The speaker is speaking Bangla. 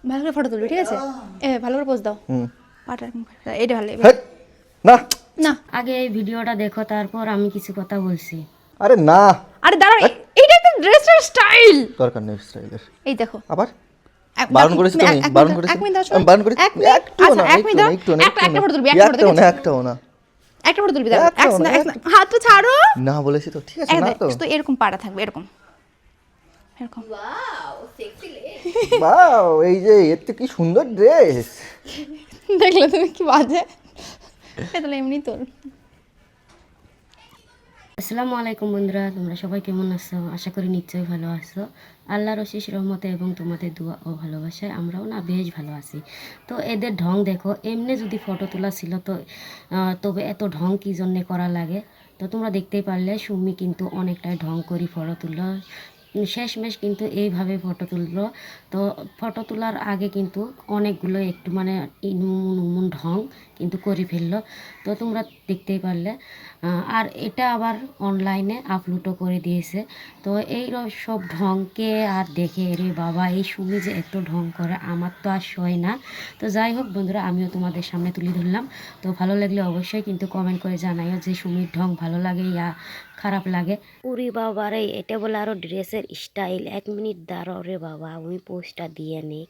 ভালো করে ফটো তুলবি, ঠিক আছে? ভালো করে পোজ দাও। পাটা এটা ভালো না না। আগে এই ভিডিওটা দেখো, তারপর আমি কিছু কথা বলছি। আরে না, আরে দাঁড়াও, এইটা তো ড্রেসের স্টাইল। দরকার নেই স্টাইলের। এই দেখো, আবার বারণ করেছি তুমি, বারণ করেছি, এক মিনিট দাও, আমি বারণ করেছি। একটুও না, এক মিনিট দাও, একটু না, একটা ফটো তুলবি, একটা ফটো তুলবি, একটাও না। একটা ফটো তুলবি, দাঁড়াও, একটাও না, হাত তো ছাড়ো। না বলেছি তো, ঠিক আছে না তো। তো এরকম পাড়া থাকবে, এরকম এরকম। বাও, এই যে এর তো কি সুন্দর ড্রেস। দেখলে তুমি কি বাজে, তাহলে এমনি তোর। আসসালামু আলাইকুম বন্ধুরা, তোমরা সবাই কেমন আছো? আশা করি নিশ্চয়ই ভালো আছো। আল্লাহর অশেষ রহমতে এবং তোমাদের দোয়া ও ভালোবাসায় আমরাও না বেশ ভালো আছি। তো এদের ঢং দেখো, এমনি যদি ফটো তোলা ছিল তো তবে এত ঢং কী জন্যে করা লাগে? তো তোমরা দেখতেই পারলে সুমি কিন্তু অনেকটাই ঢং করি ফটো তুললো, শেষমেশ কিন্তু এইভাবে ফটো তুললো। তো ফটো তোলার আগে কিন্তু অনেকগুলো একটু মানে ইনুমুন ঢং কিন্তু করে ফেললো। তো তোমরা দেখতেই পারলে। আর এটা আবার অনলাইনে আপলোডও করে দিয়েছে। তো এই সব ঢংকে আর দেখে রে বাবা, এই সুমি যে এত ঢং করে, আমার তো আর সয় না। তো যাই হোক বন্ধুরা, আমিও তোমাদের সামনে তুলে ধরলাম। তো ভালো লাগলে অবশ্যই কিন্তু কমেন্ট করে জানাইও যে সুমির ঢং ভালো লাগে ইয়া খারাপ লাগে। উরি বাবা রে, এটা বলে আরও ড্রেসের স্টাইল। 1 মিনিট দাঁড়াও রে বাবা, আমি পোস্টটা দিয়ে নিই।